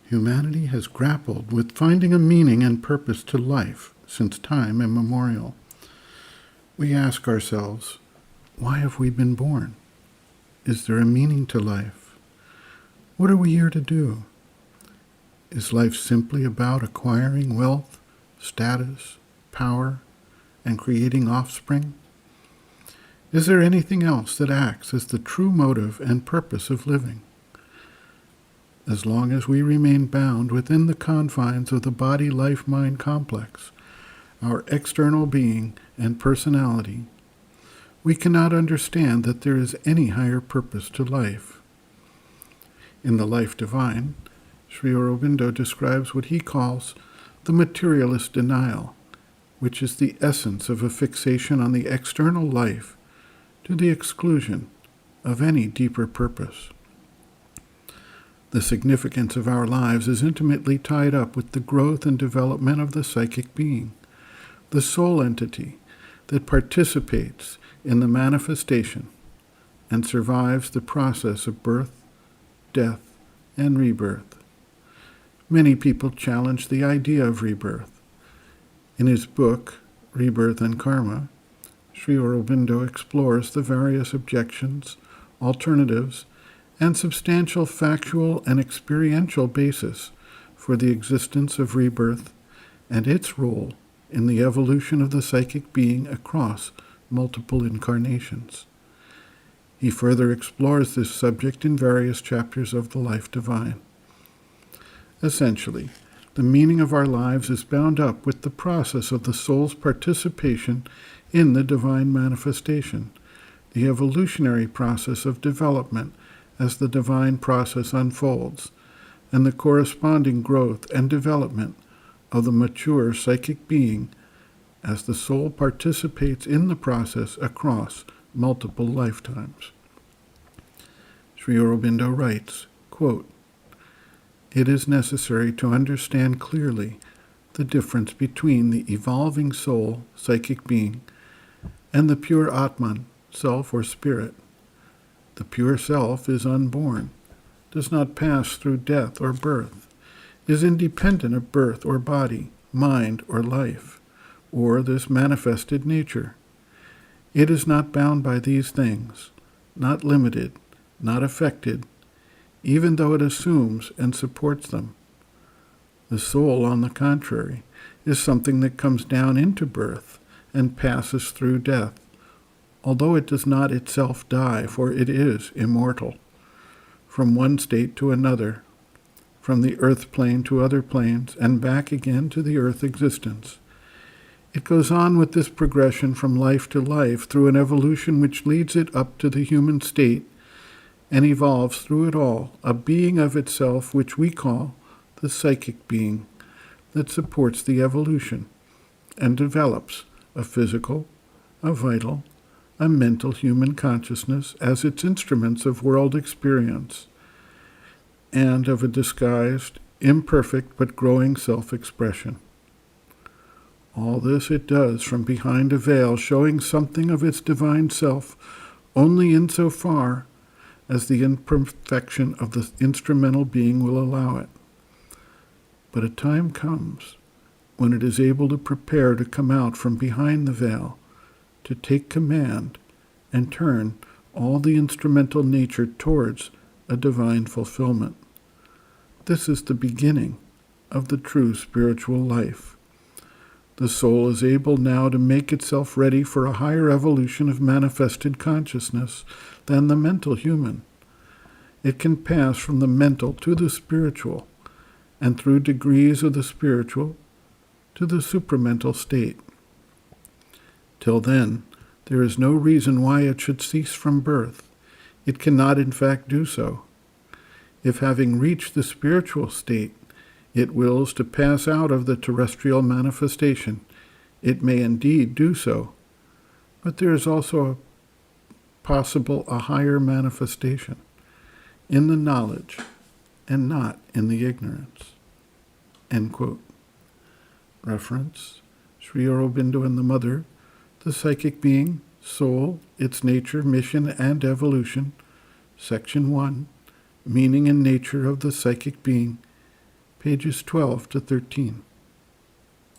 Humanity has grappled with finding a meaning and purpose to life since time immemorial. We ask ourselves, why have we been born? Is there a meaning to life? What are we here to do? Is life simply about acquiring wealth, status, power, and creating offspring? Is there anything else that acts as the true motive and purpose of living? As long as we remain bound within the confines of the body-life-mind complex, our external being and personality, we cannot understand that there is any higher purpose to life. In The Life Divine, Sri Aurobindo describes what he calls the materialist denial, which is the essence of a fixation on the external life to the exclusion of any deeper purpose. The significance of our lives is intimately tied up with the growth and development of the psychic being, the soul entity that participates in the manifestation and survives the process of birth, death, and rebirth. Many people challenge the idea of rebirth. In his book, Rebirth and Karma, Sri Aurobindo explores the various objections, alternatives, and substantial factual and experiential basis for the existence of rebirth and its role in the evolution of the psychic being across multiple incarnations. He further explores this subject in various chapters of The Life Divine. Essentially, the meaning of our lives is bound up with the process of the soul's participation in the divine manifestation, the evolutionary process of development as the divine process unfolds, and the corresponding growth and development of the mature psychic being as the soul participates in the process across multiple lifetimes. Sri Aurobindo writes, quote, "It is necessary to understand clearly the difference between the evolving soul, psychic being, and the pure Atman, self or spirit. The pure self is unborn, does not pass through death or birth, is independent of birth or body, mind or life, or this manifested nature. It is not bound by these things, not limited, not affected, even though it assumes and supports them. The soul, on the contrary, is something that comes down into birth and passes through death, although it does not itself die, for it is immortal, from one state to another, from the earth plane to other planes, and back again to the earth existence. It goes on with this progression from life to life through an evolution which leads it up to the human state and evolves through it all, a being of itself which we call the psychic being that supports the evolution and develops a physical, a vital, a mental human consciousness as its instruments of world experience, and of a disguised, imperfect but growing self-expression. All this it does from behind a veil, showing something of its divine self only insofar as the imperfection of the instrumental being will allow it. But a time comes when it is able to prepare to come out from behind the veil, to take command and turn all the instrumental nature towards a divine fulfillment. This is the beginning of the true spiritual life. The soul is able now to make itself ready for a higher evolution of manifested consciousness than the mental human. It can pass from the mental to the spiritual, and through degrees of the spiritual to the supramental state. Till then, there is no reason why it should cease from birth. It cannot in fact do so. If having reached the spiritual state, it wills to pass out of the terrestrial manifestation, it may indeed do so, but there is also possible a higher manifestation, in the knowledge and not in the ignorance." End quote. Reference, Sri Aurobindo and the Mother, The Psychic Being, Soul, Its Nature, Mission, and Evolution, Section 1, Meaning and Nature of the Psychic Being, pages 12 to 13.